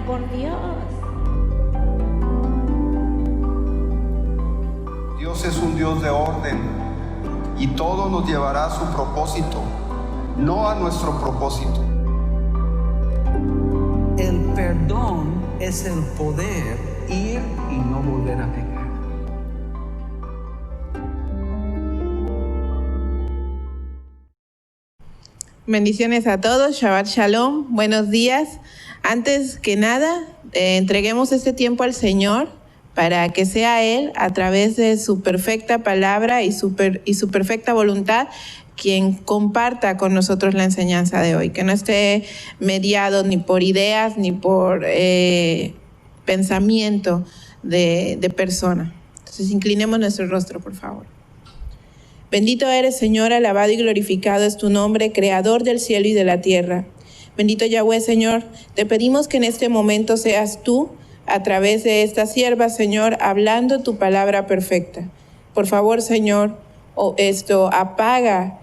por Dios. Dios es un Dios de orden y todo nos llevará a su propósito, no a nuestro propósito. El perdón es el poder ir y no volver a pecar. Bendiciones a todos, Shabbat Shalom, buenos días. Antes que nada, entreguemos este tiempo al Señor para que sea Él, a través de su perfecta palabra y su perfecta voluntad, quien comparta con nosotros la enseñanza de hoy, que no esté mediado ni por ideas ni por pensamiento de persona. Entonces, inclinemos nuestro rostro, por favor. Bendito eres, Señor, alabado y glorificado es tu nombre, creador del cielo y de la tierra. Bendito Yahweh, Señor, te pedimos que en este momento seas tú, a través de esta sierva, Señor, hablando tu palabra perfecta. Por favor, Señor, apaga,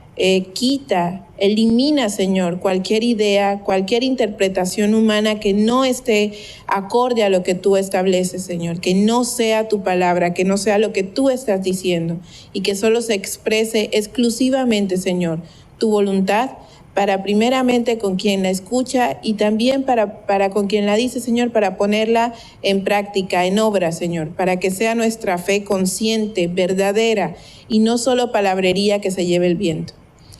quita, elimina, Señor, cualquier idea, cualquier interpretación humana que no esté acorde a lo que tú estableces, Señor, que no sea tu palabra, que no sea lo que tú estás diciendo y que solo se exprese exclusivamente, Señor, tu voluntad para primeramente con quien la escucha y también para con quien la dice, Señor, para ponerla en práctica, en obra, Señor, para que sea nuestra fe consciente, verdadera y no solo palabrería que se lleve el viento.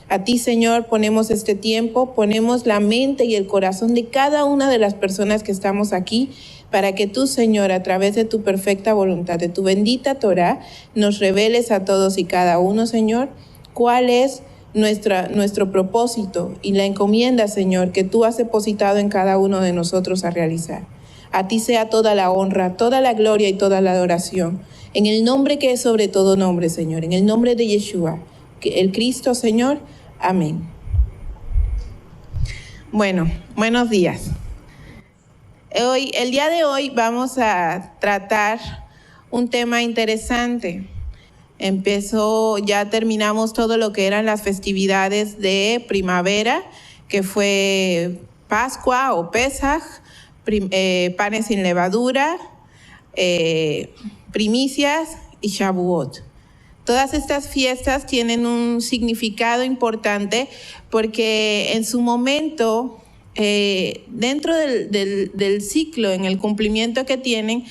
A ti, Señor, ponemos este tiempo, ponemos la mente y el corazón de cada una de las personas que estamos aquí, para que tú, Señor, a través de tu perfecta voluntad, de tu bendita Torah, nos reveles a todos y cada uno, Señor, cuál es nuestro propósito y la encomienda, Señor, que tú has depositado en cada uno de nosotros a realizar. A ti sea toda la honra, toda la gloria y toda la adoración, en el nombre que es sobre todo nombre, Señor, en el nombre de Yeshua, el Cristo, Señor. Amén. Bueno, buenos días. El día de hoy vamos a tratar un tema interesante. Ya terminamos todo lo que eran las festividades de primavera, que fue Pascua o Pesaj, panes sin levadura, primicias y Shavuot. Todas estas fiestas tienen un significado importante porque en su momento, dentro del ciclo, en el cumplimiento que tienen,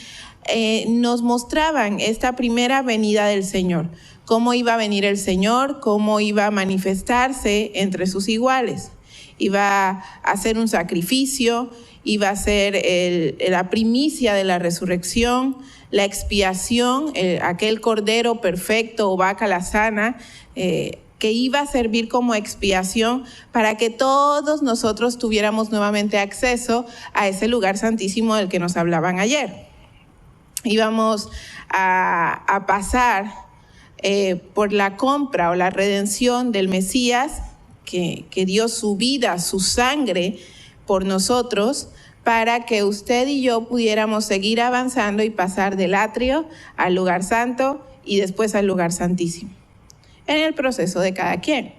nos mostraban esta primera venida del Señor, cómo iba a venir el Señor, cómo iba a manifestarse entre sus iguales. Iba a hacer un sacrificio, iba a ser la primicia de la resurrección, la expiación, aquel cordero perfecto o vaca lazana, que iba a servir como expiación para que todos nosotros tuviéramos nuevamente acceso a ese lugar santísimo del que nos hablaban ayer. Íbamos a pasar por la compra o la redención del Mesías, que dio su vida, su sangre por nosotros, para que usted y yo pudiéramos seguir avanzando y pasar del atrio al lugar santo y después al lugar santísimo, en el proceso de cada quien.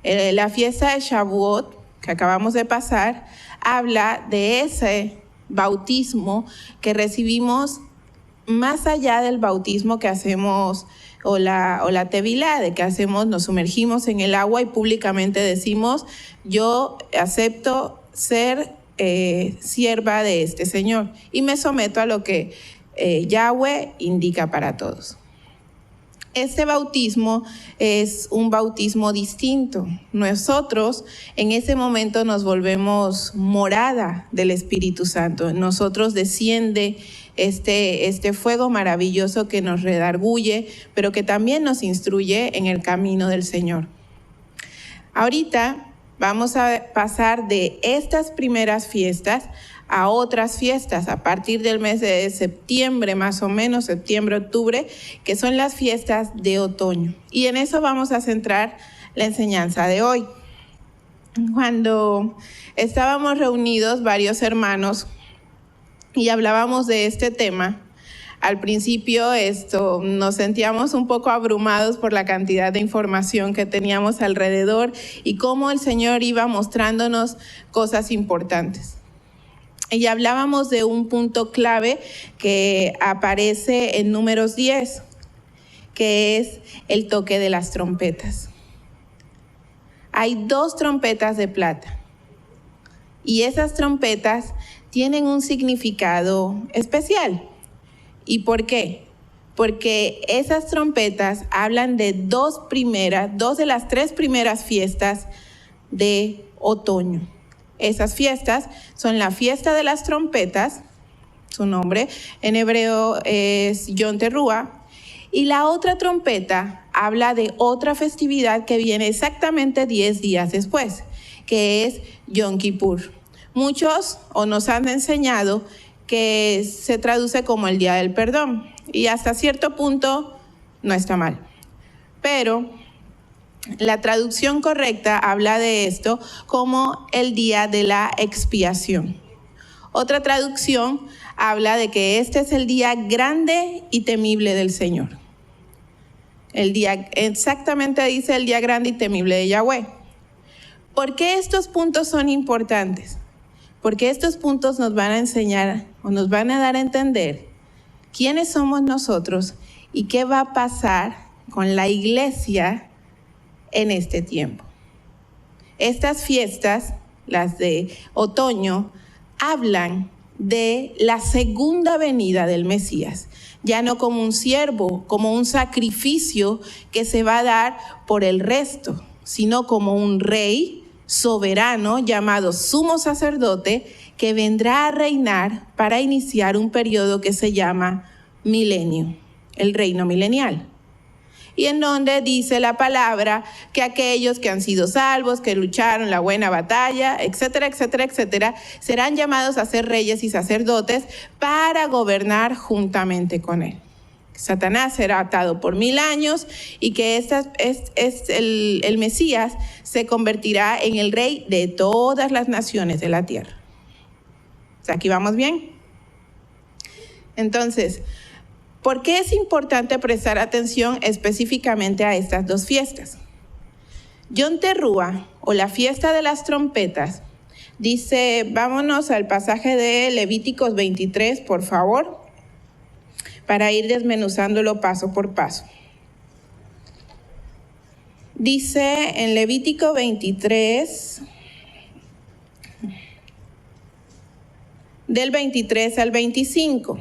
La fiesta de Shavuot, que acabamos de pasar, habla de ese bautismo que recibimos más allá del bautismo que hacemos o la tevilá, de que hacemos, nos sumergimos en el agua y públicamente decimos: yo acepto ser sierva de este Señor y me someto a lo que Yahweh indica para todos. Este bautismo es un bautismo distinto. Nosotros en ese momento nos volvemos morada del Espíritu Santo. En nosotros desciende este fuego maravilloso que nos redarguye, pero que también nos instruye en el camino del Señor. Ahorita vamos a pasar de estas primeras fiestas a otras fiestas a partir del mes de septiembre, más o menos, septiembre-octubre, que son las fiestas de otoño. Y en eso vamos a centrar la enseñanza de hoy. Cuando estábamos reunidos varios hermanos y hablábamos de este tema, al principio nos sentíamos un poco abrumados por la cantidad de información que teníamos alrededor y cómo el Señor iba mostrándonos cosas importantes. Y hablábamos de un punto clave que aparece en Números 10, que es el toque de las trompetas. Hay 2 trompetas de plata y esas trompetas tienen un significado especial. ¿Y por qué? Porque esas trompetas hablan de 2 de las 3 primeras fiestas de otoño. Esas fiestas son la fiesta de las trompetas, su nombre en hebreo es Yom Teruah, y la otra trompeta habla de otra festividad que viene exactamente 10 días después, que es Yom Kippur. Muchos nos han enseñado que se traduce como el Día del Perdón, y hasta cierto punto no está mal. Pero la traducción correcta habla de esto como el día de la expiación. Otra traducción habla de que este es el día grande y temible del Señor. Exactamente dice el día grande y temible de Yahweh. ¿Por qué estos puntos son importantes? Porque estos puntos nos van a enseñar o nos van a dar a entender quiénes somos nosotros y qué va a pasar con la iglesia en este tiempo. Estas fiestas, las de otoño, hablan de la segunda venida del Mesías, ya no como un siervo, como un sacrificio que se va a dar por el resto, sino como un rey soberano llamado sumo sacerdote que vendrá a reinar para iniciar un periodo que se llama milenio, el reino milenial. Y en donde dice la palabra que aquellos que han sido salvos, que lucharon la buena batalla, etcétera, etcétera, etcétera, serán llamados a ser reyes y sacerdotes para gobernar juntamente con él. Satanás será atado por 1000 años y que el Mesías se convertirá en el rey de todas las naciones de la tierra. ¿Aquí vamos bien? Entonces, ¿por qué es importante prestar atención específicamente a estas 2 fiestas? Yom Teruah, o la fiesta de las trompetas, dice, vámonos al pasaje de Levíticos 23, por favor, para ir desmenuzándolo paso por paso. Dice en Levítico 23, del 23 al 25.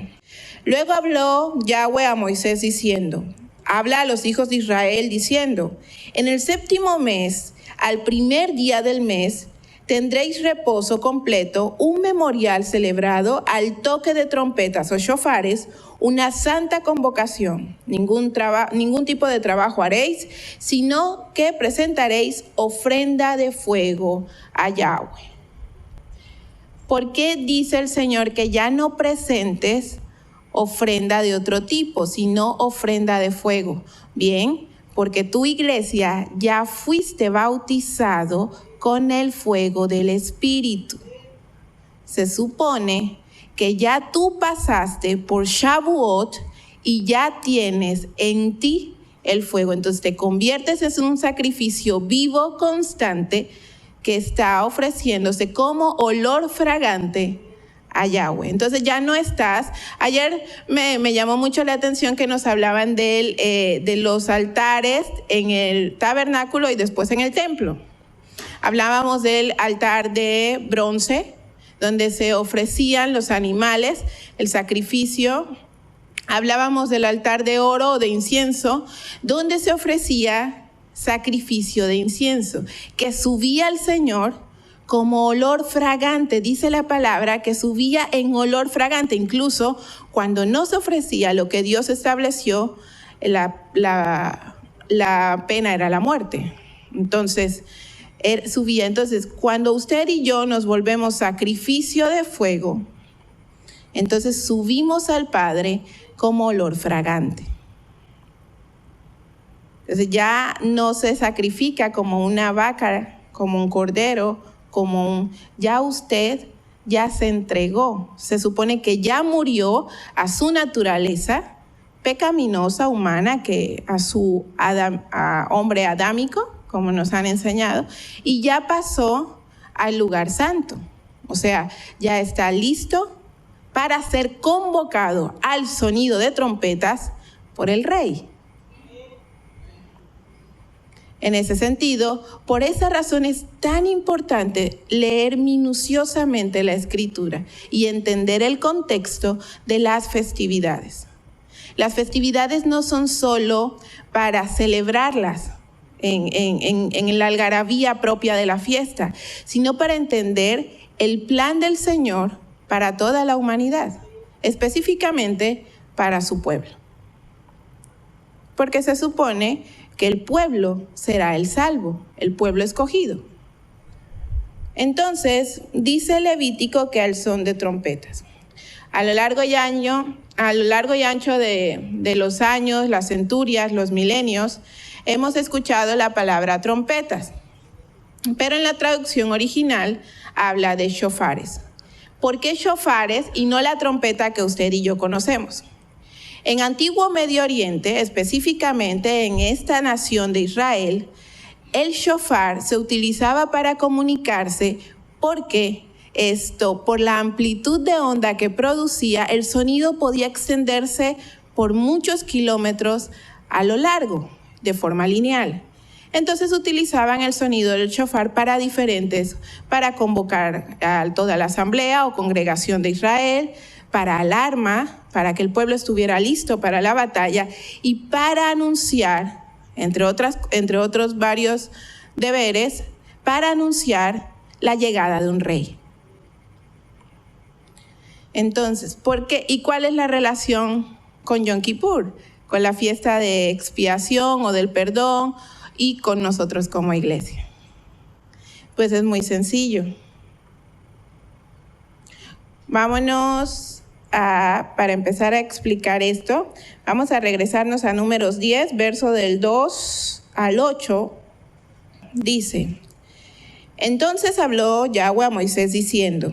Luego habló Yahweh a Moisés diciendo, habla a los hijos de Israel diciendo, en el 7º mes, al primer día del mes, tendréis reposo completo, un memorial celebrado al toque de trompetas o shofares, una santa convocación. Ningún tipo de trabajo haréis, sino que presentaréis ofrenda de fuego a Yahweh. ¿Por qué dice el Señor que ya no presentes ofrenda de otro tipo, sino ofrenda de fuego? Bien, porque tu iglesia ya fuiste bautizado con el fuego del Espíritu. Se supone que ya tú pasaste por Shavuot y ya tienes en ti el fuego. Entonces te conviertes en un sacrificio vivo, constante, que está ofreciéndose como olor fragante a Yahweh. Entonces ya no estás. Ayer me llamó mucho la atención que nos hablaban de los altares en el tabernáculo y después en el templo. Hablábamos del altar de bronce, donde se ofrecían los animales, el sacrificio. Hablábamos del altar de oro o de incienso, donde se ofrecía sacrificio de incienso, que subía al Señor como olor fragante. Dice la palabra que subía en olor fragante, incluso cuando no se ofrecía lo que Dios estableció, la pena era la muerte. Entonces, subía. Entonces, cuando usted y yo nos volvemos sacrificio de fuego, entonces subimos al Padre como olor fragante. Entonces ya no se sacrifica como una vaca, como un cordero, ya usted ya se entregó. Se supone que ya murió a su naturaleza pecaminosa, humana, que a su hombre adámico, como nos han enseñado, y ya pasó al lugar santo. o sea, ya está listo para ser convocado al sonido de trompetas por el rey. En ese sentido, por esa razón es tan importante leer minuciosamente la Escritura y entender el contexto de las festividades. Las festividades no son solo para celebrarlas en la algarabía propia de la fiesta, sino para entender el plan del Señor para toda la humanidad, específicamente para su pueblo. Porque se supone que el pueblo será el salvo, el pueblo escogido. Entonces, dice Levítico que al son de trompetas. A lo largo y ancho de los años, las centurias, los milenios, hemos escuchado la palabra trompetas, pero en la traducción original habla de shofares. ¿Por qué shofares y no la trompeta que usted y yo conocemos? En Antiguo Medio Oriente, específicamente en esta nación de Israel, el shofar se utilizaba para comunicarse porque por la amplitud de onda que producía, el sonido podía extenderse por muchos kilómetros a lo largo, de forma lineal. Entonces utilizaban el sonido del shofar para convocar a toda la asamblea o congregación de Israel, para alarma, para que el pueblo estuviera listo para la batalla y para anunciar, entre otros varios deberes, para anunciar la llegada de un rey. Entonces, ¿por qué? ¿Y cuál es la relación con Yom Kippur? Con la fiesta de expiación o del perdón y con nosotros como iglesia. Pues es muy sencillo. Vámonos para empezar a explicar esto, vamos a regresarnos a Números 10, verso del 2 al 8. Dice: Entonces habló Yahweh a Moisés diciendo: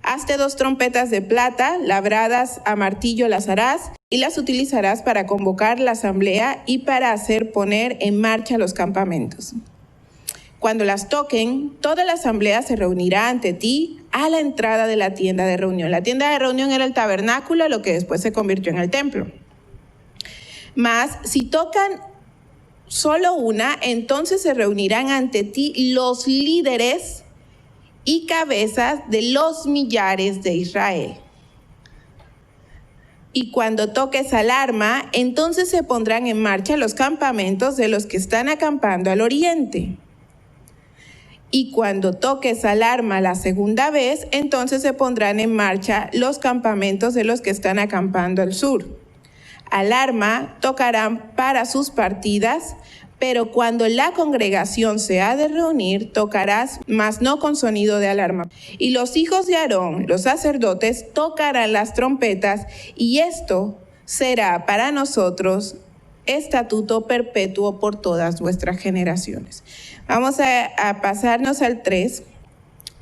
Hazte 2 trompetas de plata, labradas a martillo las harás, y las utilizarás para convocar la asamblea y para hacer poner en marcha los campamentos. Cuando las toquen, toda la asamblea se reunirá ante ti a la entrada de la tienda de reunión. La tienda de reunión era el tabernáculo, lo que después se convirtió en el templo. Mas, si tocan solo una, entonces se reunirán ante ti los líderes y cabezas de los millares de Israel. Y cuando toques alarma, entonces se pondrán en marcha los campamentos de los que están acampando al oriente. Y cuando toques alarma la segunda vez, entonces se pondrán en marcha los campamentos de los que están acampando al sur. Alarma tocarán para sus partidas, pero cuando la congregación se ha de reunir, tocarás, mas no con sonido de alarma. Y los hijos de Aarón, los sacerdotes, tocarán las trompetas, y esto será para nosotros estatuto perpetuo por todas vuestras generaciones. Vamos a pasarnos al 3,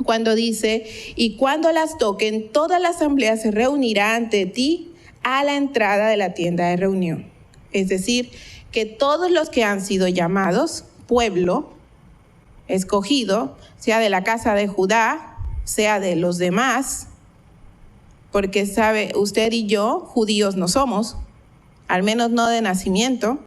cuando dice: y cuando las toquen, toda la asamblea se reunirá ante ti a la entrada de la tienda de reunión. Es decir, que todos los que han sido llamados pueblo escogido, sea de la casa de Judá, sea de los demás, porque sabe, usted y yo, judíos no somos, al menos no de nacimiento.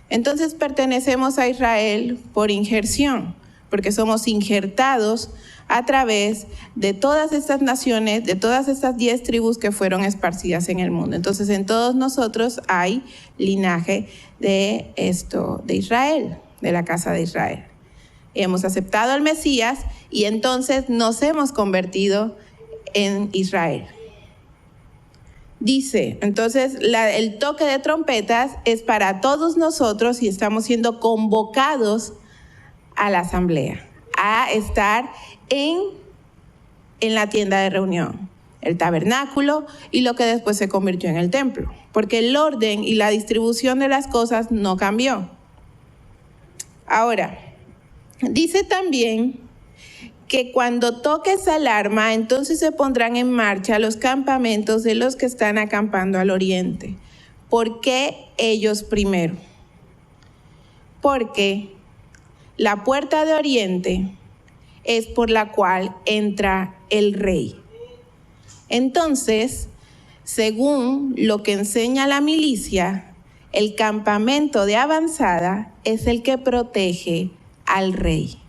Entonces pertenecemos a Israel por injerción, porque somos injertados a través de todas estas naciones, de todas estas 10 tribus que fueron esparcidas en el mundo. Entonces en todos nosotros hay linaje de Israel, de la casa de Israel. Hemos aceptado al Mesías y entonces nos hemos convertido en Israel. Dice, entonces el toque de trompetas es para todos nosotros y estamos siendo convocados a la asamblea, a estar en la tienda de reunión, el tabernáculo y lo que después se convirtió en el templo, porque el orden y la distribución de las cosas no cambió. Ahora, dice también que cuando toques alarma, entonces se pondrán en marcha los campamentos de los que están acampando al oriente. ¿Por qué ellos primero? Porque la puerta de oriente es por la cual entra el rey. Entonces, según lo que enseña la milicia, el campamento de avanzada es el que protege al rey.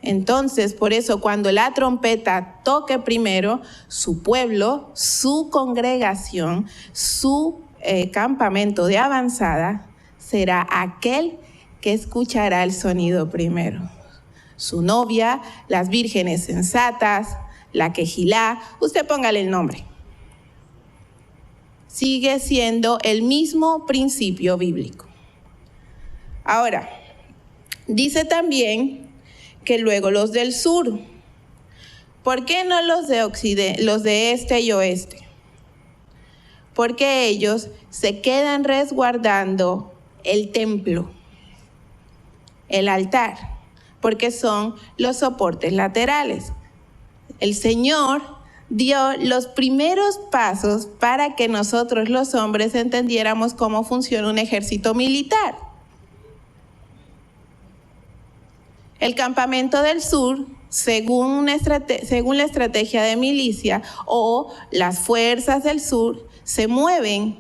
Entonces, por eso, cuando la trompeta toque primero, su pueblo, su congregación, su campamento de avanzada, será aquel que escuchará el sonido primero. Su novia, las vírgenes sensatas, la quejilá, usted póngale el nombre. Sigue siendo el mismo principio bíblico. Ahora, dice también que luego los del sur. ¿Por qué no los de occidente, los de este y oeste? Porque ellos se quedan resguardando el templo, el altar, porque son los soportes laterales. El Señor dio los primeros pasos para que nosotros los hombres entendiéramos cómo funciona un ejército militar. El campamento del sur, según la estrategia de milicia o las fuerzas del sur, se mueven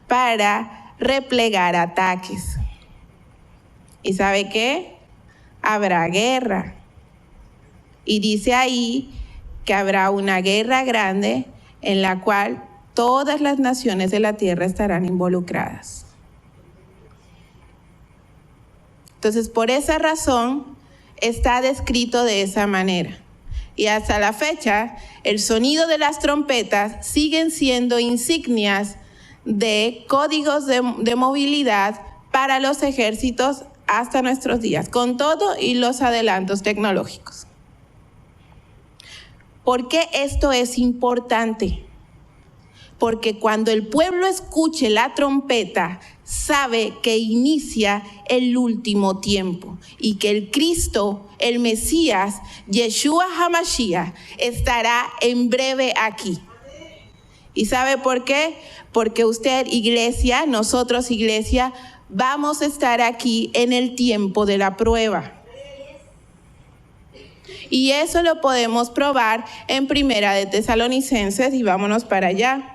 para replegar ataques. ¿Y sabe qué? Habrá guerra. Y dice ahí que habrá una guerra grande en la cual todas las naciones de la tierra estarán involucradas. Entonces, por esa razón, está descrito de esa manera. Y hasta la fecha, el sonido de las trompetas siguen siendo insignias de códigos de movilidad para los ejércitos hasta nuestros días, con todo y los adelantos tecnológicos. ¿Por qué esto es importante? Porque cuando el pueblo escuche la trompeta, sabe que inicia el último tiempo y que el Cristo, el Mesías, Yeshua HaMashiach, estará en breve aquí. ¿Y sabe por qué? Porque usted, iglesia, nosotros, iglesia, vamos a estar aquí en el tiempo de la prueba. Y eso lo podemos probar en Primera de Tesalonicenses, y vámonos para allá.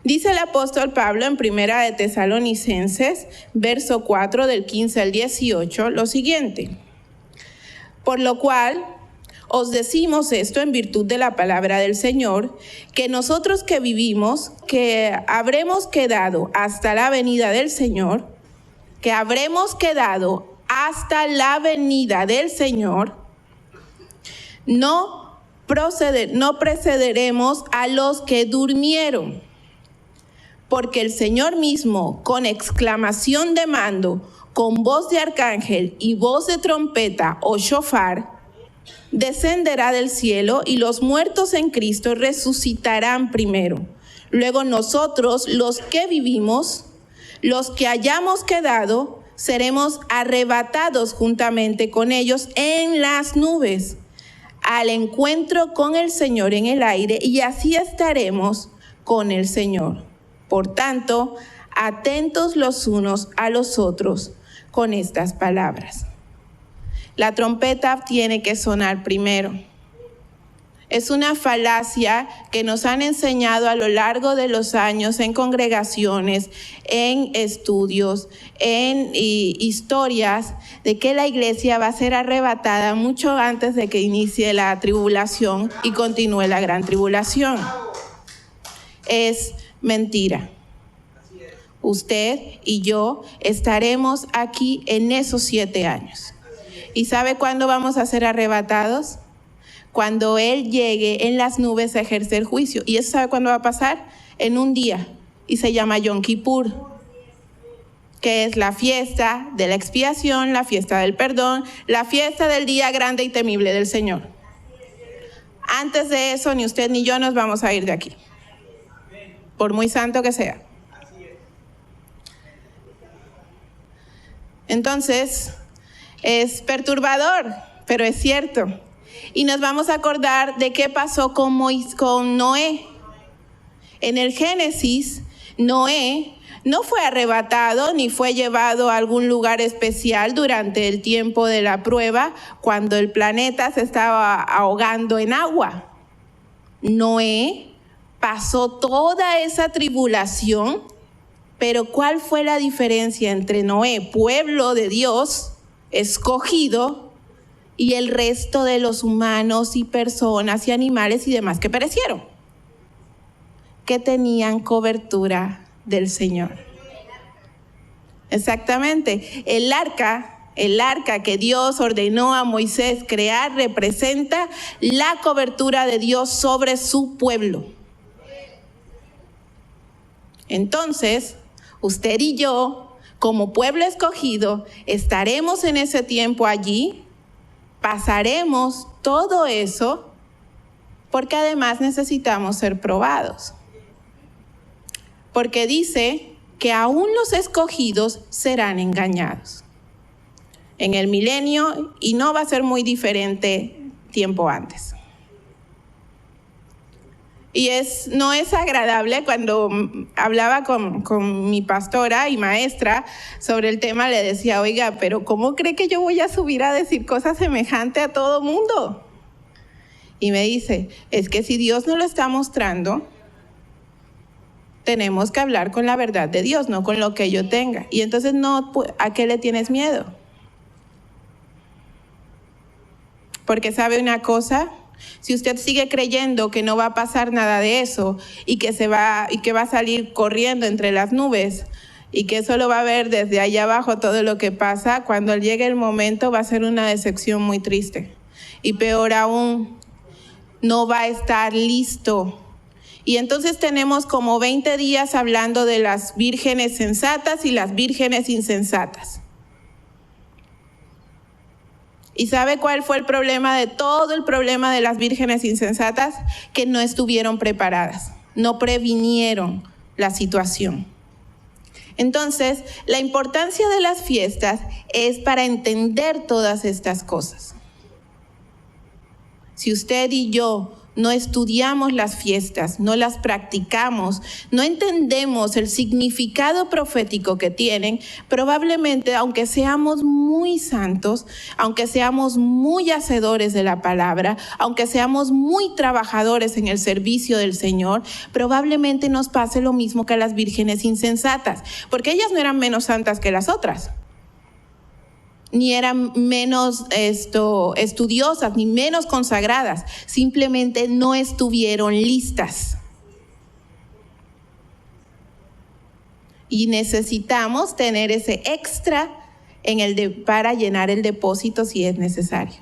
Dice el apóstol Pablo en Primera de Tesalonicenses, verso 4 del 15 al 18, lo siguiente: por lo cual os decimos esto en virtud de la palabra del Señor, que nosotros que vivimos, que habremos quedado hasta la venida del Señor, no precederemos a los que durmieron. Porque el Señor mismo, con exclamación de mando, con voz de arcángel y voz de trompeta o shofar, descenderá del cielo, y los muertos en Cristo resucitarán primero. Luego nosotros, los que vivimos, los que hayamos quedado, seremos arrebatados juntamente con ellos en las nubes, al encuentro con el Señor en el aire, y así estaremos con el Señor. Por tanto, atentos los unos a los otros con estas palabras. La trompeta tiene que sonar primero. Es una falacia que nos han enseñado a lo largo de los años en congregaciones, en estudios, en historias, de que la iglesia va a ser arrebatada mucho antes de que inicie la tribulación y continúe la gran tribulación. Es mentira. Usted y yo estaremos aquí en esos 7 años. ¿Y sabe cuándo vamos a ser arrebatados? Cuando Él llegue en las nubes a ejercer juicio. ¿Y eso sabe cuándo va a pasar? En un día. Y se llama Yom Kippur, que es la fiesta de la expiación, la fiesta del perdón, la fiesta del día grande y temible del Señor. Antes de eso, ni usted ni yo nos vamos a ir de aquí, por muy santo que sea. Entonces, es perturbador, pero es cierto. Y nos vamos a acordar de qué pasó con Noé. En el Génesis, Noé no fue arrebatado ni fue llevado a algún lugar especial durante el tiempo de la prueba, cuando el planeta se estaba ahogando en agua. Noé pasó toda esa tribulación, pero ¿cuál fue la diferencia entre Noé, pueblo de Dios, escogido, y el resto de los humanos y personas y animales y demás que perecieron? Que tenían cobertura del Señor. Exactamente. El arca que Dios ordenó a Moisés crear representa la cobertura de Dios sobre su pueblo. Entonces, usted y yo, como pueblo escogido, estaremos en ese tiempo allí, pasaremos todo eso, porque además necesitamos ser probados. Porque dice que aún los escogidos serán engañados en el milenio, y no va a ser muy diferente tiempo antes. Y no es agradable. Cuando hablaba con mi pastora y maestra sobre el tema, le decía, oiga, pero ¿cómo cree que yo voy a subir a decir cosas semejantes a todo mundo? Y me dice, es que si Dios no lo está mostrando, tenemos que hablar con la verdad de Dios, no con lo que yo tenga. Y entonces, no, ¿a qué le tienes miedo? Porque sabe una cosa, si usted sigue creyendo que no va a pasar nada de eso y que va a salir corriendo entre las nubes y que solo va a ver desde allá abajo todo lo que pasa, cuando llegue el momento va a ser una decepción muy triste. Y peor aún, no va a estar listo. Y entonces tenemos como 20 días hablando de las vírgenes sensatas y las vírgenes insensatas. ¿Y sabe cuál fue el problema de todo el problema de las vírgenes insensatas? Que no estuvieron preparadas, no previnieron la situación. Entonces, la importancia de las fiestas es para entender todas estas cosas. Si usted y yo no estudiamos las fiestas, no las practicamos, no entendemos el significado profético que tienen, probablemente, aunque seamos muy santos, aunque seamos muy hacedores de la palabra, aunque seamos muy trabajadores en el servicio del Señor, probablemente nos pase lo mismo que a las vírgenes insensatas, porque ellas no eran menos santas que las otras, ni eran menos estudiosas, ni menos consagradas. Simplemente no estuvieron listas. Y necesitamos tener ese extra para llenar el depósito si es necesario.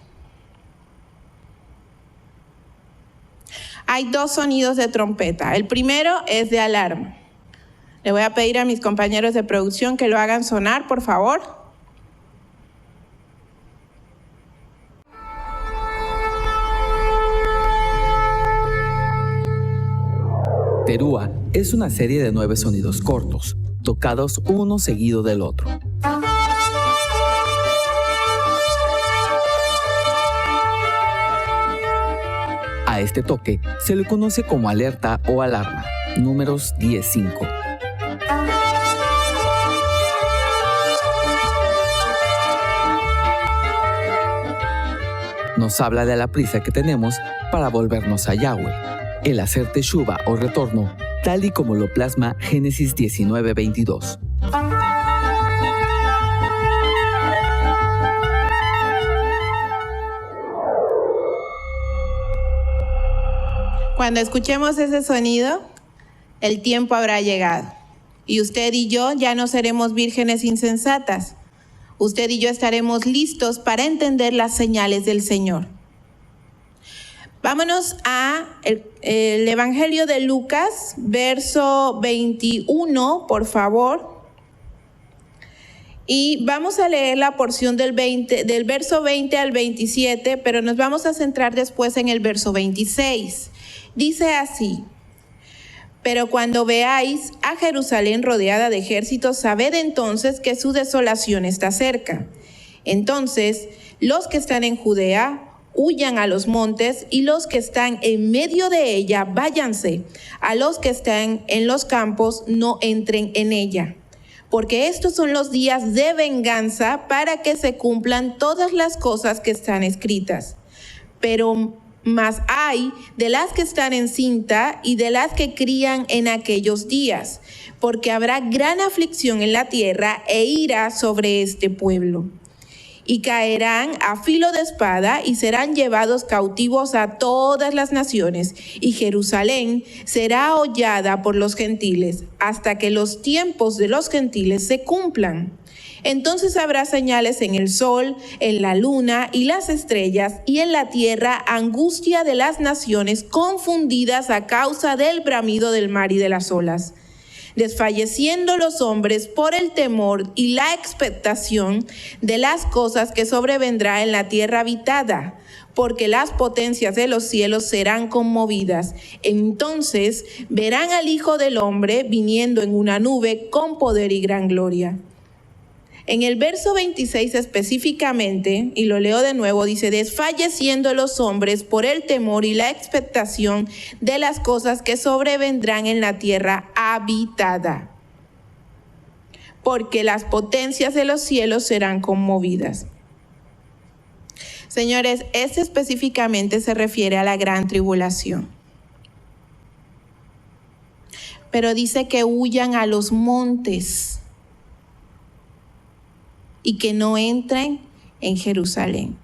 Hay 2 sonidos de trompeta. El primero es de alarma. Le voy a pedir a mis compañeros de producción que lo hagan sonar, por favor. Terúa es una serie de 9 sonidos cortos, tocados uno seguido del otro. A este toque se le conoce como alerta o alarma, números 10-5. Nos habla de la prisa que tenemos para volvernos a Yahweh, el hacer teshuva o retorno, tal y como lo plasma Génesis 19:22. Cuando escuchemos ese sonido, el tiempo habrá llegado. Y usted y yo ya no seremos vírgenes insensatas. Usted y yo estaremos listos para entender las señales del Señor. Vámonos a el Evangelio de Lucas, verso 21, por favor. Y vamos a leer la porción del verso 20 al 27, pero nos vamos a centrar después en el verso 26. Dice así: pero cuando veáis a Jerusalén rodeada de ejércitos, sabed entonces que su desolación está cerca. Entonces, los que están en Judea, Huyan a los montes, y los que están en medio de ella, váyanse. A los que están en los campos, no entren en ella. Porque estos son los días de venganza, para que se cumplan todas las cosas que están escritas. Pero más hay de las que están encinta y de las que crían en aquellos días, porque habrá gran aflicción en la tierra e ira sobre este pueblo. Y caerán a filo de espada y serán llevados cautivos a todas las naciones, y Jerusalén será hollada por los gentiles hasta que los tiempos de los gentiles se cumplan. Entonces habrá señales en el sol, en la luna y las estrellas, y en la tierra angustia de las naciones confundidas a causa del bramido del mar y de las olas. Desfalleciendo los hombres por el temor y la expectación de las cosas que sobrevendrá en la tierra habitada, porque las potencias de los cielos serán conmovidas. Entonces verán al Hijo del Hombre viniendo en una nube con poder y gran gloria. En el verso 26 específicamente, y lo leo de nuevo, dice: desfalleciendo los hombres por el temor y la expectación de las cosas que sobrevendrán en la tierra habitada, porque las potencias de los cielos serán conmovidas. Señores, este específicamente se refiere a la gran tribulación. Pero dice que huyan a los montes y que no entren en Jerusalén.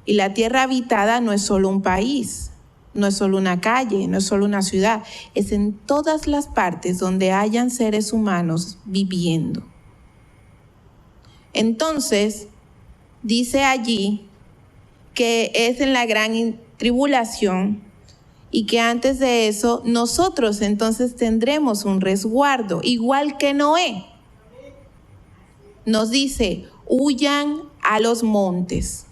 Y la tierra habitada no es solo un país, no es solo una calle, no es solo una ciudad, es en todas las partes donde hayan seres humanos viviendo. Entonces, dice allí que es en la gran tribulación, y que antes de eso nosotros entonces tendremos un resguardo, igual que Noé. Nos dice: huyan a los montes.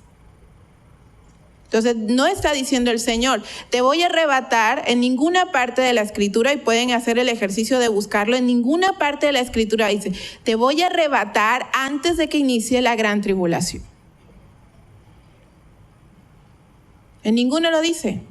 Entonces, no está diciendo el Señor: te voy a arrebatar. En ninguna parte de la Escritura, y pueden hacer el ejercicio de buscarlo, en ninguna parte de la Escritura dice: te voy a arrebatar antes de que inicie la gran tribulación. En ninguno lo dice.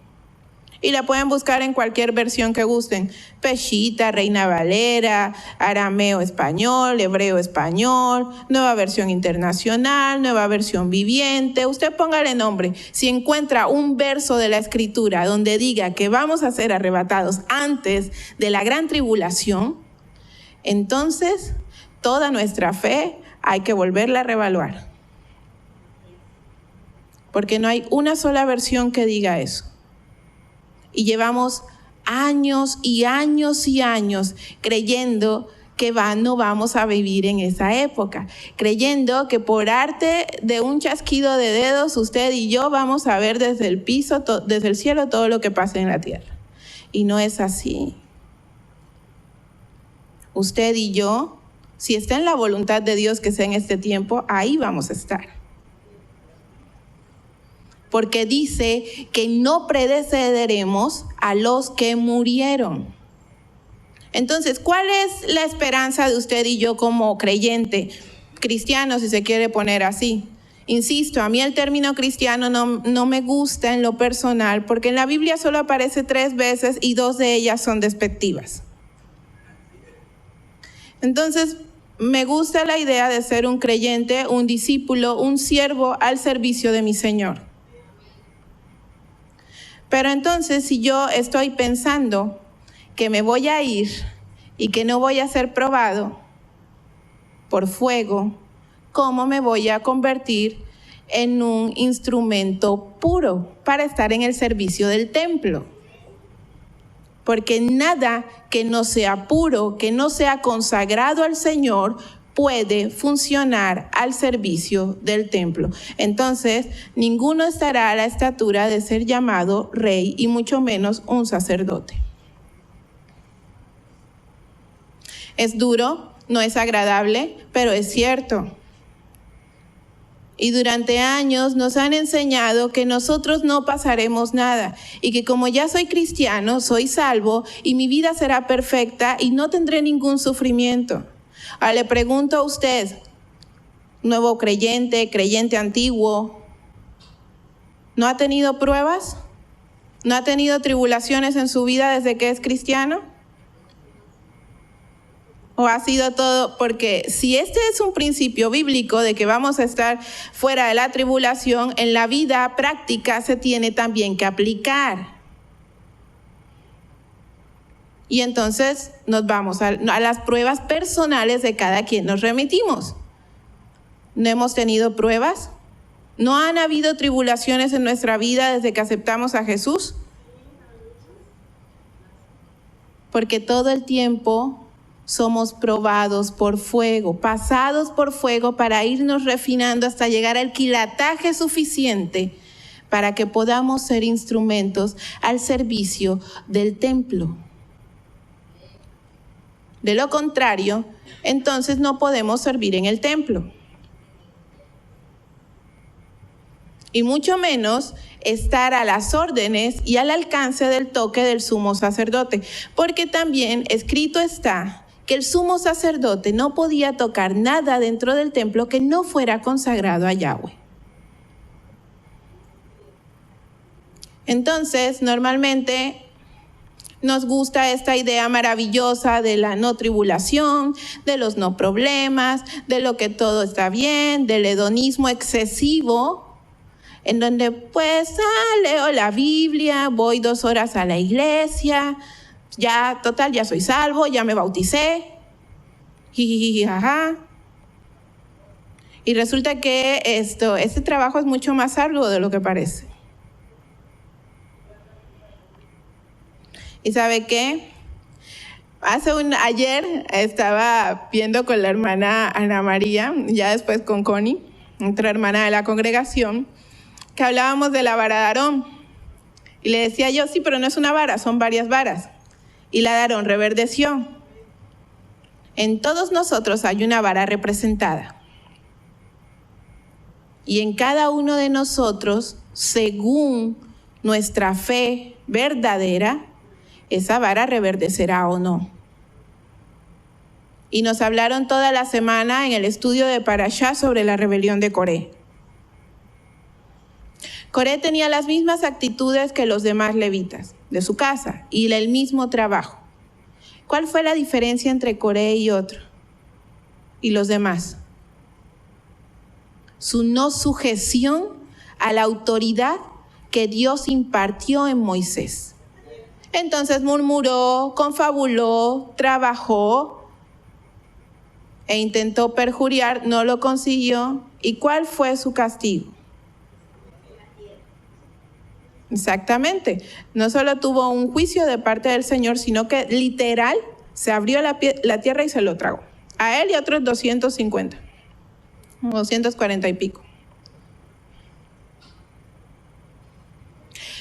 Y la pueden buscar en cualquier versión que gusten: Peshitta, Reina Valera, Arameo Español, Hebreo Español, Nueva Versión Internacional, Nueva Versión Viviente. Usted póngale nombre. Si encuentra un verso de la Escritura donde diga que vamos a ser arrebatados antes de la gran tribulación, entonces toda nuestra fe hay que volverla a reevaluar. Porque no hay una sola versión que diga eso. Y llevamos años y años y años creyendo que no vamos a vivir en esa época, creyendo que por arte de un chasquido de dedos usted y yo vamos a ver desde el piso, desde el cielo, todo lo que pasa en la tierra. Y no es así. Usted y yo, si está en la voluntad de Dios que sea en este tiempo, ahí vamos a estar. Porque dice que no precederemos a los que murieron. Entonces, ¿cuál es la esperanza de usted y yo como creyente, cristiano, si se quiere poner así? Insisto, a mí el término cristiano no me gusta en lo personal, porque en la Biblia solo aparece 3 veces y 2 de ellas son despectivas. Entonces, me gusta la idea de ser un creyente, un discípulo, un siervo al servicio de mi Señor. Pero entonces, si yo estoy pensando que me voy a ir y que no voy a ser probado por fuego, ¿cómo me voy a convertir en un instrumento puro para estar en el servicio del templo? Porque nada que no sea puro, que no sea consagrado al Señor, puede funcionar al servicio del templo. Entonces, ninguno estará a la estatura de ser llamado rey, y mucho menos un sacerdote. Es duro, no es agradable, pero es cierto. Y durante años nos han enseñado que nosotros no pasaremos nada, y que como ya soy cristiano, soy salvo y mi vida será perfecta y no tendré ningún sufrimiento. Ahora le pregunto a usted, nuevo creyente, creyente antiguo, ¿No ha tenido pruebas? ¿No ha tenido tribulaciones en su vida desde que es cristiano? ¿O ha sido todo? Porque si este es un principio bíblico de que vamos a estar fuera de la tribulación, en la vida práctica se tiene también que aplicar. Y entonces nos vamos a las pruebas personales de cada quien nos remitimos. ¿No hemos tenido pruebas? ¿No han habido tribulaciones en nuestra vida desde que aceptamos a Jesús? Porque todo el tiempo somos probados por fuego, pasados por fuego para irnos refinando hasta llegar al quilataje suficiente para que podamos ser instrumentos al servicio del templo. De lo contrario, entonces no podemos servir en el templo. Y mucho menos estar a las órdenes y al alcance del toque del sumo sacerdote, porque también escrito está que el sumo sacerdote no podía tocar nada dentro del templo que no fuera consagrado a Yahweh. Entonces, normalmente nos gusta esta idea maravillosa de la no tribulación, de los no problemas, de lo que todo está bien, del hedonismo excesivo, en donde pues leo la Biblia, voy 2 horas a la iglesia, ya total, ya soy salvo, ya me bauticé, jijiji, jaja. Y resulta que este trabajo es mucho más arduo de lo que parece. ¿Y sabe qué? Ayer estaba viendo con la hermana Ana María, ya después con Connie, otra hermana de la congregación, que hablábamos de la vara de Aarón. Y le decía yo, sí, pero no es una vara, son varias varas. Y la de Aarón reverdeció. En todos nosotros hay una vara representada. Y en cada uno de nosotros, según nuestra fe verdadera, esa vara reverdecerá o no. Y nos hablaron toda la semana en el estudio de Parashá sobre la rebelión de Coré. Coré tenía las mismas actitudes que los demás levitas de su casa y el mismo trabajo. ¿Cuál fue la diferencia entre Coré y otro? Y los demás. Su no sujeción a la autoridad que Dios impartió en Moisés. Entonces murmuró, confabuló, trabajó e intentó perjuriar, no lo consiguió. ¿Y cuál fue su castigo? Exactamente. No solo tuvo un juicio de parte del Señor, sino que literal se abrió la tierra y se lo tragó. A él y a otros 240 y pico.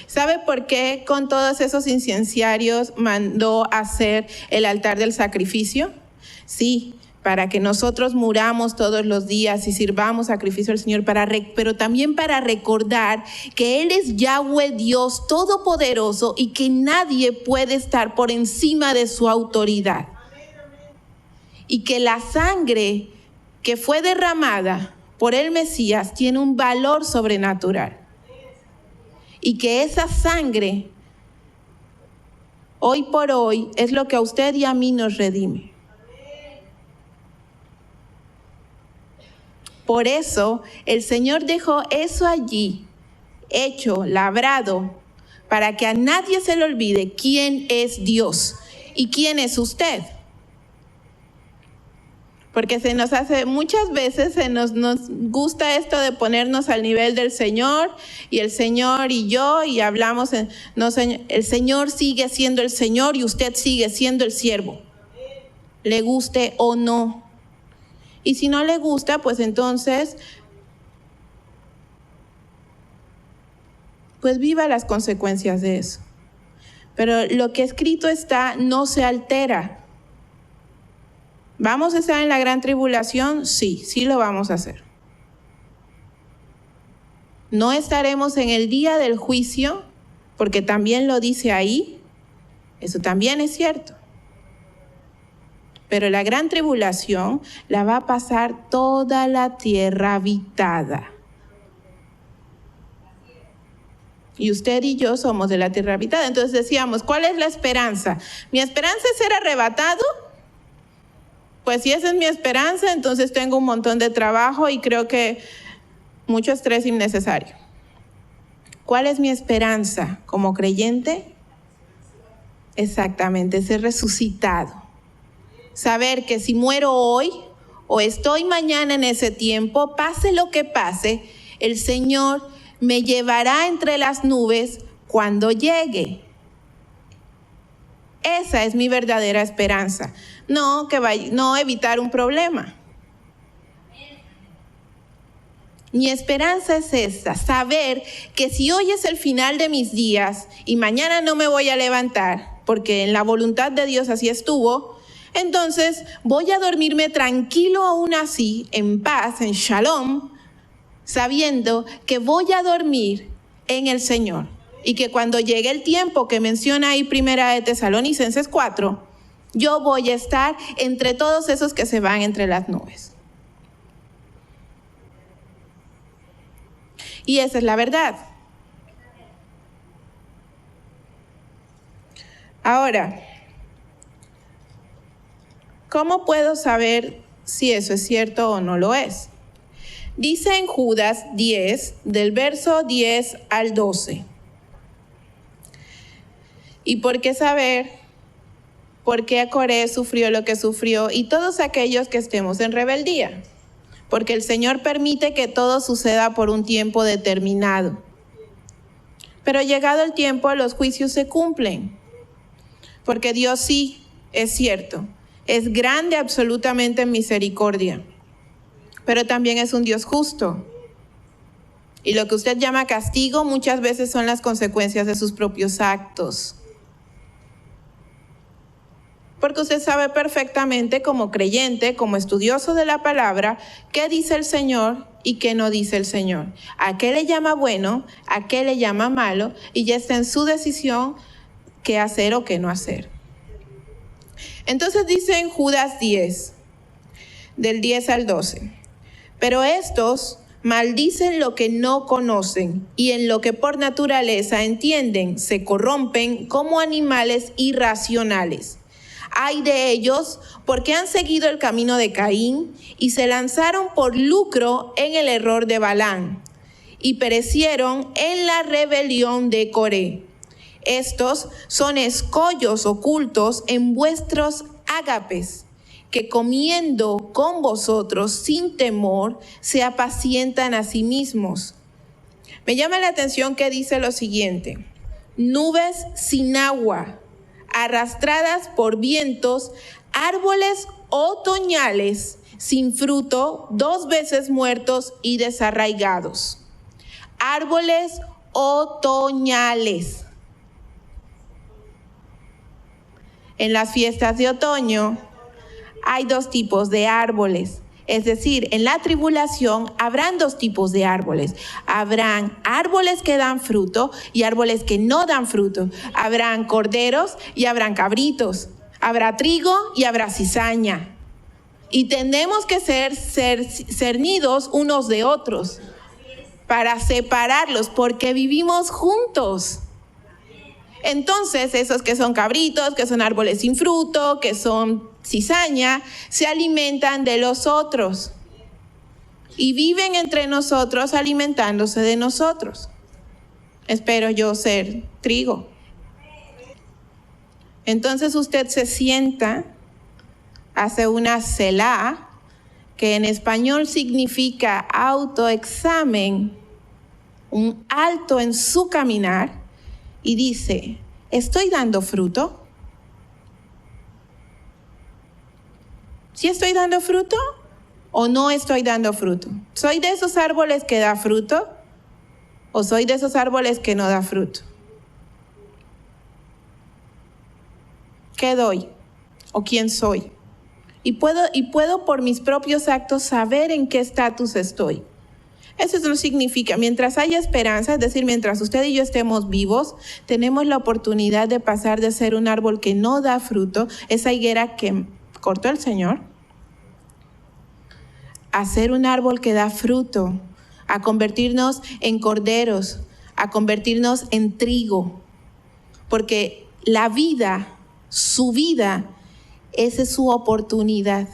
¿Sabe por qué con todos esos incenciarios mandó hacer el altar del sacrificio? Sí, para que nosotros muramos todos los días y sirvamos sacrificio al Señor, pero también para recordar que Él es Yahweh Dios Todopoderoso y que nadie puede estar por encima de su autoridad. Y que la sangre que fue derramada por el Mesías tiene un valor sobrenatural. Y que esa sangre, hoy por hoy, es lo que a usted y a mí nos redime. Por eso el Señor dejó eso allí, hecho, labrado, para que a nadie se le olvide quién es Dios y quién es usted. Porque muchas veces nos gusta esto de ponernos al nivel del Señor y el Señor y yo, y hablamos, el Señor sigue siendo el Señor y usted sigue siendo el siervo, le guste o no. Y si no le gusta, pues entonces, pues viva las consecuencias de eso. Pero lo que escrito está no se altera. ¿Vamos a estar en la gran tribulación? Sí, sí lo vamos a hacer. No estaremos en el día del juicio, porque también lo dice ahí. Eso también es cierto. Pero la gran tribulación la va a pasar toda la tierra habitada. Y usted y yo somos de la tierra habitada. Entonces decíamos, ¿cuál es la esperanza? ¿Mi esperanza es ser arrebatado? Pues si esa es mi esperanza, entonces tengo un montón de trabajo y creo que mucho estrés innecesario. ¿Cuál es mi esperanza como creyente? Exactamente, ser resucitado. Saber que si muero hoy o estoy mañana en ese tiempo, pase lo que pase, el Señor me llevará entre las nubes cuando llegue. Esa es mi verdadera esperanza. No evitar un problema. Mi esperanza es esta, saber que si hoy es el final de mis días y mañana no me voy a levantar, porque en la voluntad de Dios así estuvo, entonces voy a dormirme tranquilo aún así, en paz, en shalom, sabiendo que voy a dormir en el Señor y que cuando llegue el tiempo que menciona ahí Primera de Tesalonicenses 4, yo voy a estar entre todos esos que se van entre las nubes. Y esa es la verdad. Ahora, ¿cómo puedo saber si eso es cierto o no lo es? Dice en Judas 10, del verso 10 al 12. ¿Y por qué saber por qué Coré sufrió lo que sufrió y todos aquellos que estemos en rebeldía? Porque el Señor permite que todo suceda por un tiempo determinado. Pero llegado el tiempo, los juicios se cumplen. Porque Dios sí, es cierto, es grande absolutamente en misericordia. Pero también es un Dios justo. Y lo que usted llama castigo muchas veces son las consecuencias de sus propios actos. Porque usted sabe perfectamente como creyente, como estudioso de la palabra, qué dice el Señor y qué no dice el Señor. A qué le llama bueno, a qué le llama malo, y ya está en su decisión qué hacer o qué no hacer. Entonces dice en Judas 10, del 10 al 12, pero estos maldicen lo que no conocen y en lo que por naturaleza entienden, se corrompen como animales irracionales. Ay de ellos, porque han seguido el camino de Caín y se lanzaron por lucro en el error de Balaam y perecieron en la rebelión de Coré. Estos son escollos ocultos en vuestros ágapes, que comiendo con vosotros sin temor se apacientan a sí mismos. Me llama la atención que dice lo siguiente: nubes sin agua, arrastradas por vientos, árboles otoñales sin fruto, 2 veces muertos y desarraigados. Árboles otoñales. En las fiestas de otoño hay 2 tipos de árboles. Es decir, en la tribulación habrán 2 tipos de árboles. Habrán árboles que dan fruto y árboles que no dan fruto. Habrán corderos y habrán cabritos. Habrá trigo y habrá cizaña. Y tenemos que ser cernidos unos de otros para separarlos, porque vivimos juntos. Entonces, esos que son cabritos, que son árboles sin fruto, que son cizaña, se alimentan de los otros y viven entre nosotros alimentándose de nosotros. Espero yo ser trigo. Entonces usted se sienta, hace una selá, que en español significa autoexamen, un alto en su caminar, y dice: ¿estoy dando fruto? ¿Sí estoy dando fruto o no estoy dando fruto? ¿Soy de esos árboles que da fruto o soy de esos árboles que no da fruto? ¿Qué doy o quién soy? Y puedo por mis propios actos saber en qué estatus estoy. Eso no significa, mientras haya esperanza, es decir, mientras usted y yo estemos vivos, tenemos la oportunidad de pasar de ser un árbol que no da fruto, esa higuera que cortó el Señor, a ser un árbol que da fruto, a convertirnos en corderos, a convertirnos en trigo, porque la vida, su vida, esa es su oportunidad.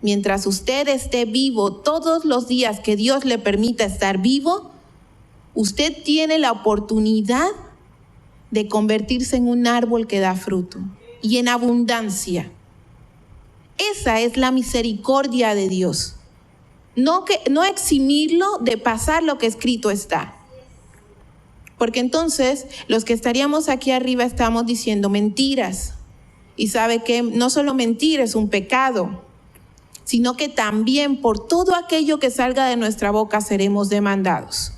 Mientras usted esté vivo todos los días que Dios le permita estar vivo, usted tiene la oportunidad de convertirse en un árbol que da fruto y en abundancia. Esa es la misericordia de Dios. No eximirlo de pasar lo que escrito está. Porque entonces los que estaríamos aquí arriba estamos diciendo mentiras. Y sabe que no solo mentir es un pecado, sino que también por todo aquello que salga de nuestra boca seremos demandados.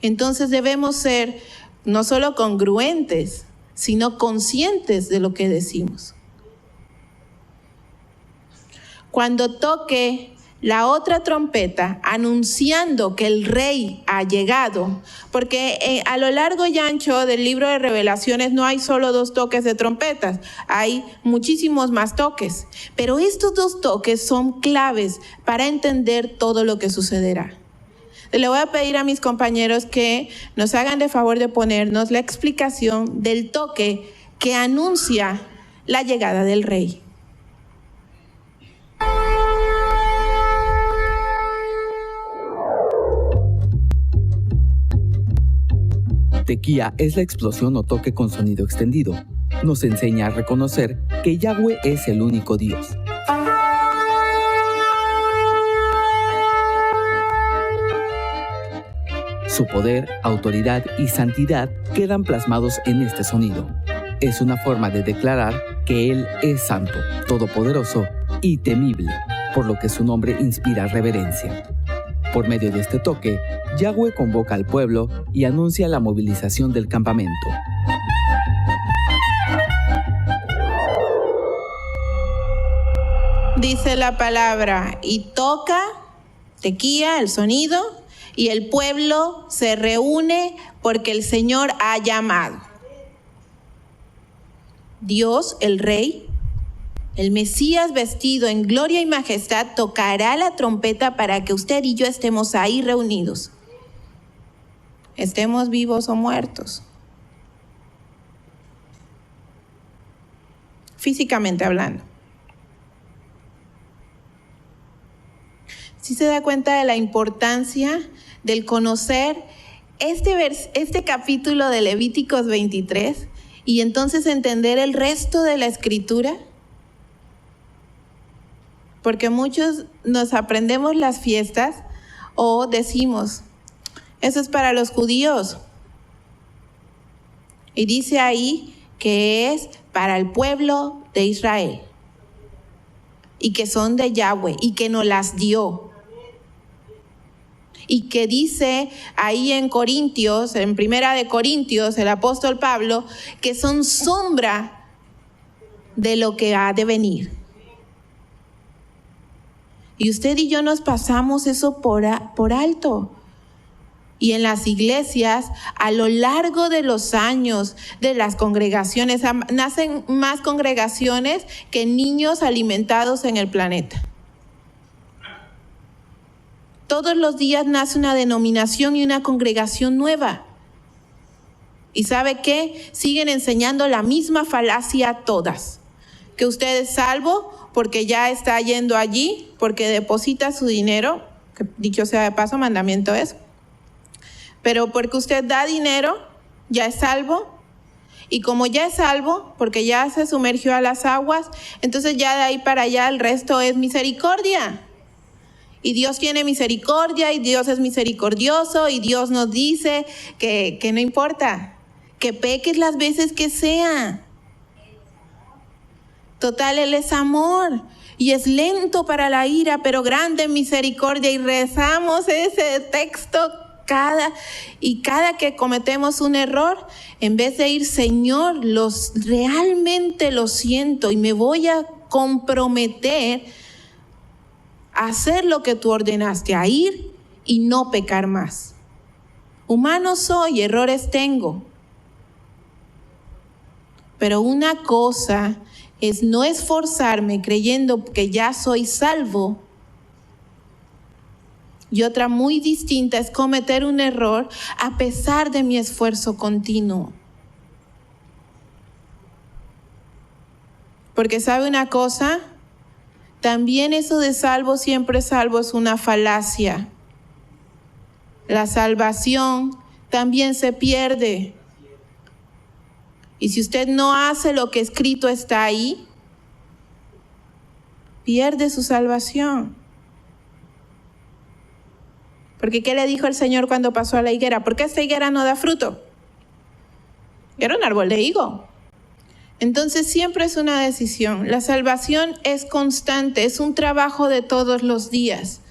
Entonces debemos ser no solo congruentes, sino conscientes de lo que decimos. Cuando toque la otra trompeta, anunciando que el rey ha llegado, porque a lo largo y ancho del libro de Revelaciones no hay solo 2 toques de trompetas, hay muchísimos más toques, pero estos 2 toques son claves para entender todo lo que sucederá. Le voy a pedir a mis compañeros que nos hagan de favor de ponernos la explicación del toque que anuncia la llegada del rey. Tequía es la explosión o toque con sonido extendido. Nos enseña a reconocer que Yahweh es el único Dios. Su poder, autoridad y santidad quedan plasmados en este sonido. Es una forma de declarar que Él es santo, todopoderoso y temible, por lo que su nombre inspira reverencia. Por medio de este toque, Yahweh convoca al pueblo y anuncia la movilización del campamento. Dice la palabra, y toca, tequía, el sonido, y el pueblo se reúne porque el Señor ha llamado. Dios, el Rey, el Mesías vestido en gloria y majestad, tocará la trompeta para que usted y yo estemos ahí reunidos. Estemos vivos o muertos. Físicamente hablando. ¿Sí se da cuenta de la importancia del conocer este capítulo de Levíticos 23 y entonces entender el resto de la escritura? Porque muchos nos aprendemos las fiestas o decimos, eso es para los judíos. Y dice ahí que es para el pueblo de Israel. Y que son de Yahweh y que nos las dio. Y que dice ahí en Corintios, en Primera de Corintios, el apóstol Pablo, que son sombra de lo que ha de venir. Y usted y yo nos pasamos eso por alto. Y en las iglesias, a lo largo de los años de las congregaciones, nacen más congregaciones que niños alimentados en el planeta. Todos los días nace una denominación y una congregación nueva. ¿Y sabe qué? Siguen enseñando la misma falacia todas. Que usted es salvo porque ya está yendo allí, porque deposita su dinero, que dicho sea de paso, mandamiento es. Pero porque usted da dinero, ya es salvo. Y como ya es salvo, porque ya se sumergió a las aguas, entonces ya de ahí para allá el resto es misericordia. Y Dios tiene misericordia y Dios es misericordioso y Dios nos dice que no importa, que peques las veces que sea. Total, Él es amor y es lento para la ira, pero grande en misericordia. Y rezamos ese texto cada que cometemos un error, en vez de ir, Señor, realmente lo siento y me voy a comprometer a hacer lo que tú ordenaste, a ir y no pecar más. Humano soy, errores tengo. Pero una cosa es no esforzarme creyendo que ya soy salvo Y otra muy distinta es cometer un error a pesar de mi esfuerzo continuo. Porque ¿sabe una cosa? También eso de salvo, siempre salvo es una falacia. La salvación también se pierde. Y si usted no hace lo que escrito está ahí, pierde su salvación. Porque ¿qué le dijo el Señor cuando pasó a la higuera? ¿Por qué esta higuera no da fruto? Era un árbol de higo. Entonces siempre es una decisión. La salvación es constante, es un trabajo de todos los días.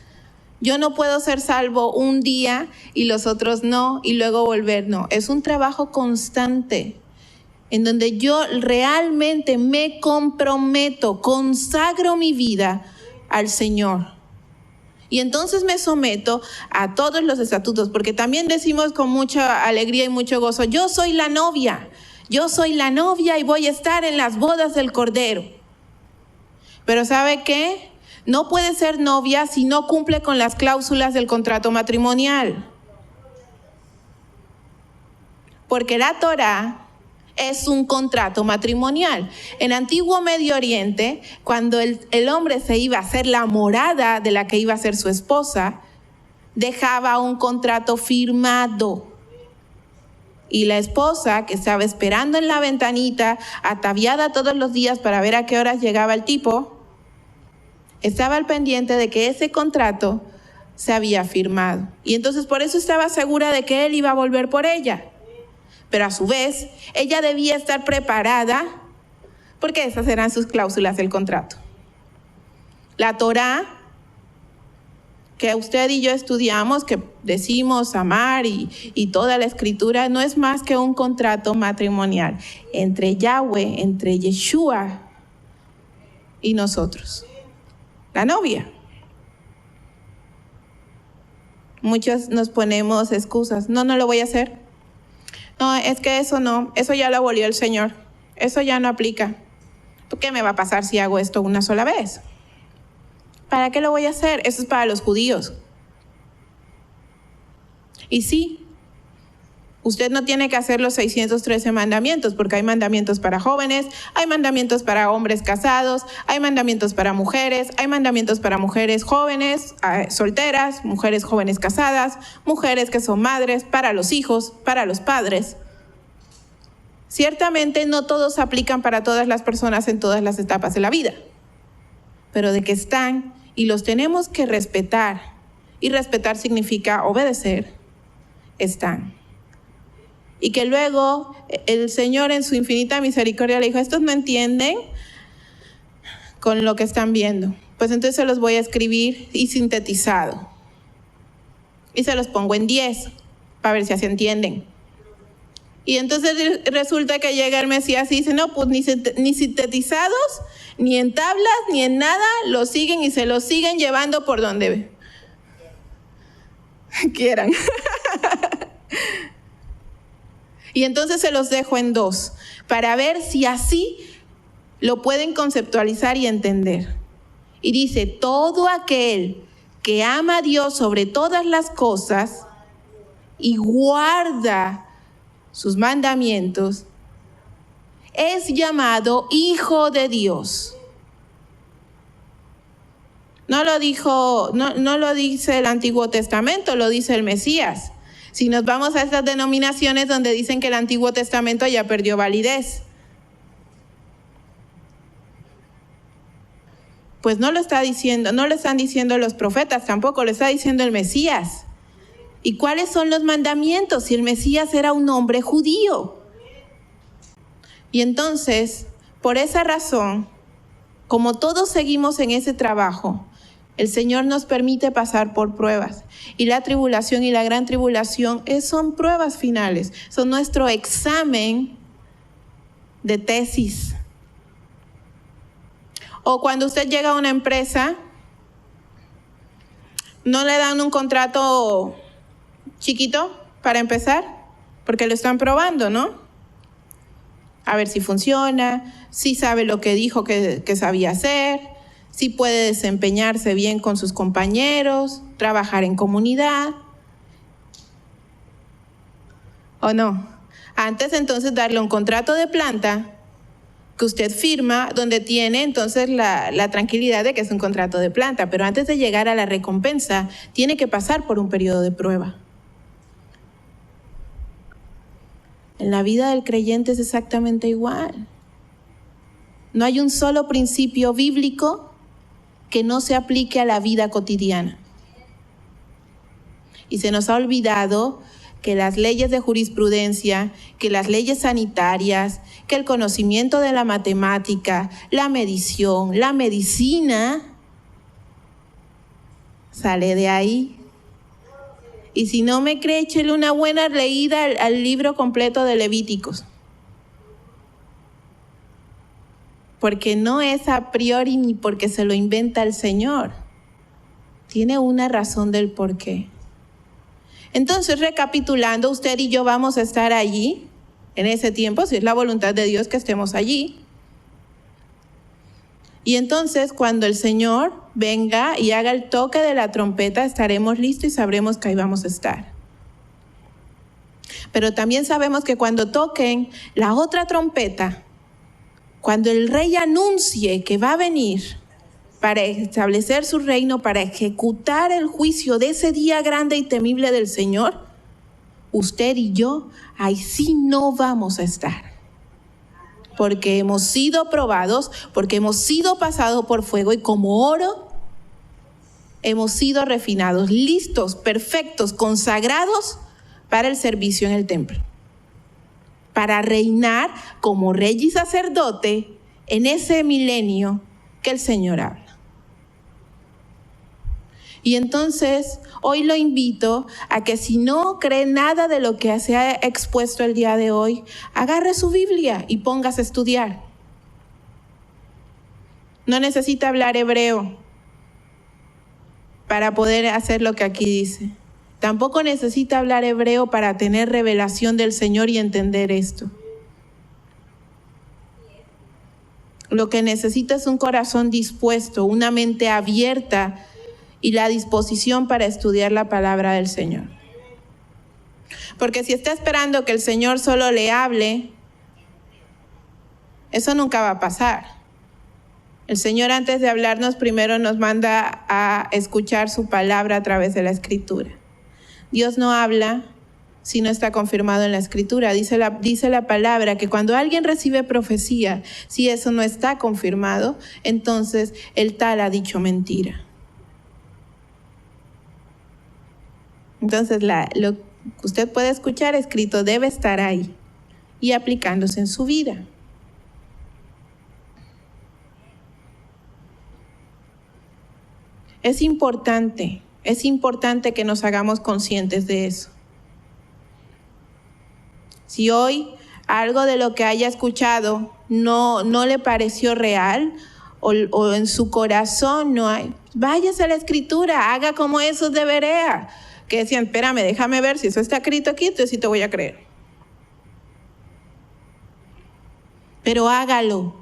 Yo no puedo ser salvo un día y los otros no, y luego volver, no. Es un trabajo constante en donde yo realmente me comprometo, consagro mi vida al Señor. Y entonces me someto a todos los estatutos, porque también decimos con mucha alegría y mucho gozo, yo soy la novia y voy a estar en las bodas del Cordero. Pero ¿sabe qué? No puede ser novia si no cumple con las cláusulas del contrato matrimonial. Porque la Torá es un contrato matrimonial. En antiguo Medio Oriente, cuando el hombre se iba a hacer la morada de la que iba a ser su esposa, dejaba un contrato firmado. Y la esposa, que estaba esperando en la ventanita, ataviada todos los días para ver a qué horas llegaba el tipo, estaba al pendiente de que ese contrato se había firmado. Y entonces por eso estaba segura de que él iba a volver por ella. Pero a su vez, ella debía estar preparada porque esas eran sus cláusulas del contrato. La Torá, que usted y yo estudiamos, que decimos amar y toda la escritura, no es más que un contrato matrimonial entre Yahweh, entre Yeshua y nosotros, la novia. Muchos nos ponemos excusas, no lo voy a hacer. No, es que eso no, eso ya lo abolió el Señor, eso ya no aplica. ¿Qué me va a pasar si hago esto una sola vez? ¿Para qué lo voy a hacer? Eso es para los judíos. Y sí, usted no tiene que hacer los 613 mandamientos, porque hay mandamientos para jóvenes, hay mandamientos para hombres casados, hay mandamientos para mujeres, hay mandamientos para mujeres jóvenes, solteras, mujeres jóvenes casadas, mujeres que son madres, para los hijos, para los padres. Ciertamente no todos aplican para todas las personas en todas las etapas de la vida, pero de que están y los tenemos que respetar, y respetar significa obedecer, están. Y que luego el Señor en su infinita misericordia le dijo, estos no entienden con lo que están viendo. Pues entonces se los voy a escribir y sintetizado. Y se los pongo en 10 para ver si así entienden. Y entonces resulta que llega el Mesías y dice, no, pues ni sintetizados, ni en tablas, ni en nada, lo siguen y se lo siguen llevando por donde quieran. Y entonces se los dejo en 2, para ver si así lo pueden conceptualizar y entender. Y dice, todo aquel que ama a Dios sobre todas las cosas y guarda sus mandamientos, es llamado hijo de Dios. No lo dice el Antiguo Testamento, lo dice el Mesías. Si nos vamos a estas denominaciones donde dicen que el Antiguo Testamento ya perdió validez, pues no lo están diciendo los profetas, tampoco lo está diciendo el Mesías. ¿Y cuáles son los mandamientos? Si el Mesías era un hombre judío. Y entonces, por esa razón, como todos seguimos en ese trabajo, el Señor nos permite pasar por pruebas. Y la tribulación y la gran tribulación son pruebas finales. Son nuestro examen de tesis. O cuando usted llega a una empresa, no le dan un contrato chiquito para empezar, porque lo están probando, ¿no? A ver si funciona, si sabe lo que dijo que sabía hacer, si puede desempeñarse bien con sus compañeros, trabajar en comunidad, ¿o no? Antes entonces darle un contrato de planta que usted firma, donde tiene entonces la tranquilidad de que es un contrato de planta, pero antes de llegar a la recompensa, tiene que pasar por un periodo de prueba. En la vida del creyente es exactamente igual. No hay un solo principio bíblico que no se aplique a la vida cotidiana. Y se nos ha olvidado que las leyes de jurisprudencia, que las leyes sanitarias, que el conocimiento de la matemática, la medición, la medicina, sale de ahí. Y si no me cree, échele una buena leída al libro completo de Levíticos. Porque no es a priori ni porque se lo inventa el Señor. Tiene una razón del porqué. Entonces, recapitulando, usted y yo vamos a estar allí en ese tiempo, si es la voluntad de Dios que estemos allí. Y entonces, cuando el Señor venga y haga el toque de la trompeta, estaremos listos y sabremos que ahí vamos a estar. Pero también sabemos que cuando toquen la otra trompeta, cuando el Rey anuncie que va a venir para establecer su reino, para ejecutar el juicio de ese día grande y temible del Señor, usted y yo, ahí sí no vamos a estar. Porque hemos sido probados, porque hemos sido pasados por fuego y como oro, hemos sido refinados, listos, perfectos, consagrados para el servicio en el templo. Para reinar como rey y sacerdote en ese milenio que el Señor habla. Y entonces, hoy lo invito a que si no cree nada de lo que se ha expuesto el día de hoy, agarre su Biblia y póngase a estudiar. No necesita hablar hebreo para poder hacer lo que aquí dice. Tampoco necesita hablar hebreo para tener revelación del Señor y entender esto. Lo que necesita es un corazón dispuesto, una mente abierta y la disposición para estudiar la palabra del Señor. Porque si está esperando que el Señor solo le hable, eso nunca va a pasar. El Señor, antes de hablarnos, primero nos manda a escuchar su palabra a través de la Escritura. Dios no habla si no está confirmado en la Escritura. Dice la palabra que cuando alguien recibe profecía, si eso no está confirmado, entonces el tal ha dicho mentira. Entonces, lo que usted puede escuchar escrito debe estar ahí y aplicándose en su vida. Es importante que nos hagamos conscientes de eso. Si hoy algo de lo que haya escuchado no le pareció real o en su corazón no hay, váyase a la Escritura, haga como esos de Berea, que decían, espérame, déjame ver si eso está escrito aquí, entonces sí te voy a creer. Pero hágalo,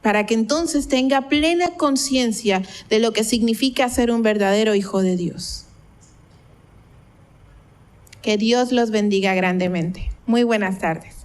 para que entonces tenga plena conciencia de lo que significa ser un verdadero hijo de Dios. Que Dios los bendiga grandemente. Muy buenas tardes.